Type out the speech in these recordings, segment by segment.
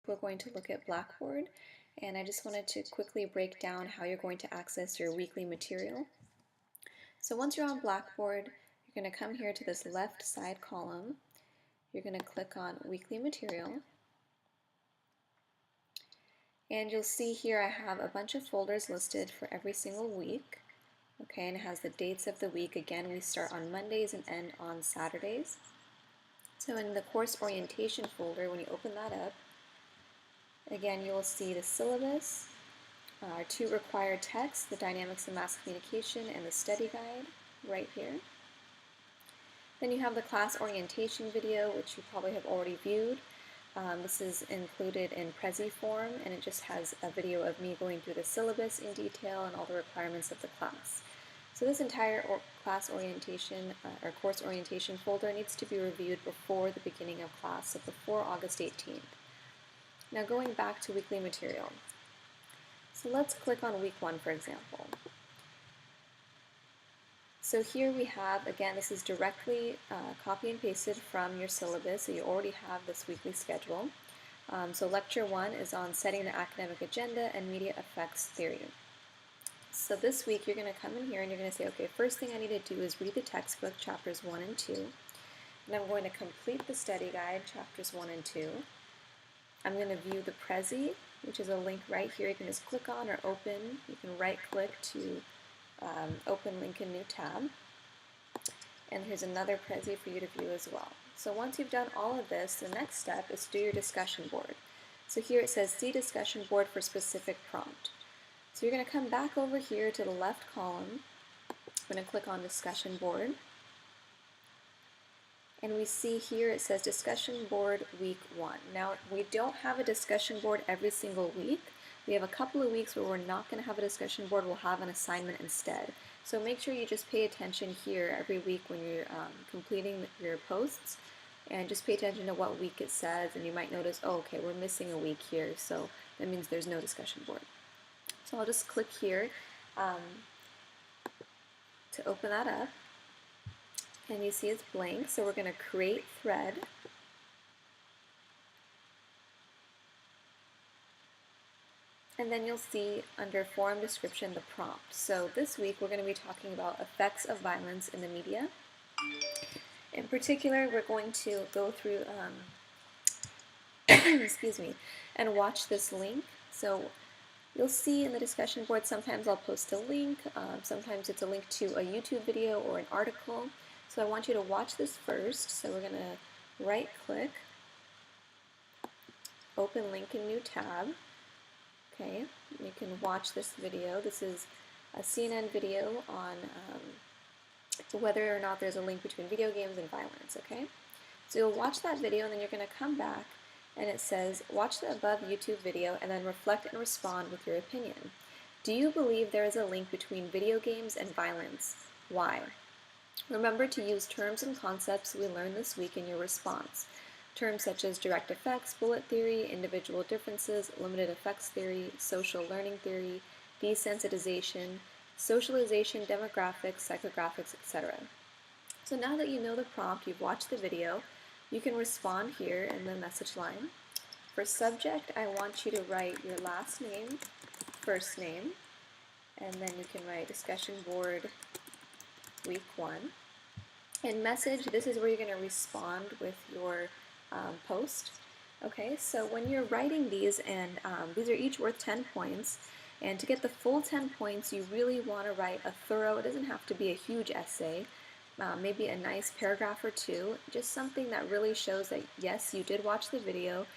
we're going to look at Blackboard, and I just wanted to quickly break down how you're going to access your weekly material. So once you're on Blackboard, you're going to come here to this left side column. You're going to click on Weekly Material, and you'll see here I have a bunch of folders listed for every single week. Okay, and it has the dates of the week. Again, we start on Mondays and end on Saturdays. So in the course orientation folder, when you open that up, again, you will see the syllabus, our two required texts, the dynamics of mass communication and the study guide right here. Then you have the class orientation video, which you probably have already viewed. This is included in Prezi form, and it just has a video of me going through the syllabus in detail and all the requirements of the class. So this entire class orientation or course orientation folder needs to be reviewed before the beginning of class, so before August 18th. Now going back to weekly material. So let's click on week 1, for example. So here we have, again, this is directly copy and pasted from your syllabus, so you already have this weekly schedule. So lecture 1 is on setting the academic agenda and media effects theory. So this week you're going to come in here and you're going to say, okay, first thing I need to do is read the textbook, chapters 1 and 2. And I'm going to complete the study guide, chapters 1 and 2. I'm going to view the Prezi, which is a link right here. You can just click on or open. You can right click to open link in new tab. And here's another Prezi for you to view as well. So once you've done all of this, the next step is to do your discussion board. So here it says see discussion board for specific prompt. So you're going to come back over here to the left column. I'm going to click on discussion board. And we see here it says discussion board week 1. Now we don't have a discussion board every single week. We have a couple of weeks where we're not going to have a discussion board, we'll have an assignment instead. So make sure you just pay attention here every week when you're completing your posts, and just pay attention to what week it says, and you might notice, oh, okay, we're missing a week here, so that means there's no discussion board. So I'll just click here to open that up, and you see it's blank, so we're going to create thread. And then you'll see under forum description the prompt. So this week we're going to be talking about effects of violence in the media. In particular, we're going to go through, excuse me, and watch this link. So you'll see in the discussion board sometimes I'll post a link, sometimes it's a link to a YouTube video or an article. So I want you to watch this first. So we're going to right click, open link in new tab. Okay, you can watch this video. This is a CNN video on whether or not there's a link between video games and violence, okay? So you'll watch that video and then you're going to come back and it says, watch the above YouTube video and then reflect and respond with your opinion. Do you believe there is a link between video games and violence? Why? Remember to use terms and concepts we learned this week in your response. Terms such as direct effects, bullet theory, individual differences, limited effects theory, social learning theory, desensitization, socialization, demographics, psychographics, etc. So now that you know the prompt, you've watched the video, you can respond here in the message line. For subject, I want you to write your last name, first name, and then you can write discussion board week 1. In message, this is where you're going to respond with your post. Okay, so when you're writing these, and these are each worth 10 points, and to get the full 10 points, you really want to write a thorough, it doesn't have to be a huge essay, maybe a nice paragraph or two, just something that really shows that yes, you did watch the video,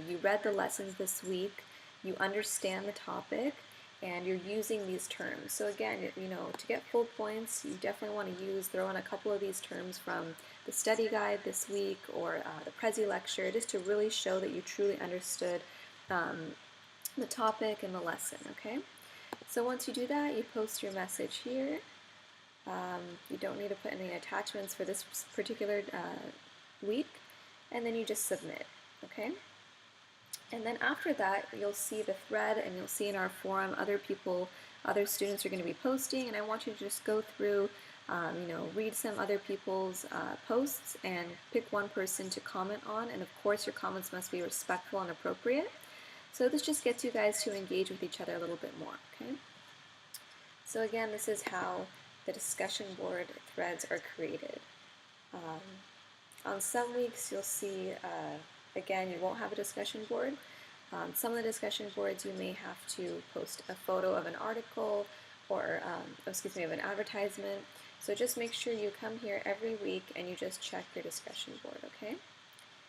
you read the lessons this week, you understand the topic, and you're using these terms. So again, you know, to get full points, you definitely want to throw in a couple of these terms from the study guide this week or the Prezi lecture, just to really show that you truly understood the topic and the lesson, okay? So once you do that, you post your message here. You don't need to put any attachments for this particular week, and then you just submit, okay? And then after that, you'll see the thread, and you'll see in our forum other students are going to be posting, and I want you to just go through read some other people's posts and pick one person to comment on, and of course your comments must be respectful and appropriate. So this just gets you guys to engage with each other a little bit more, okay? So again, this is how the discussion board threads are created. On some weeks you'll see, again, you won't have a discussion board. Some of the discussion boards you may have to post a photo of an article or, of an advertisement. So just make sure you come here every week and you just check your discussion board, okay?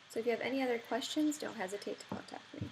So if you have any other questions, don't hesitate to contact me.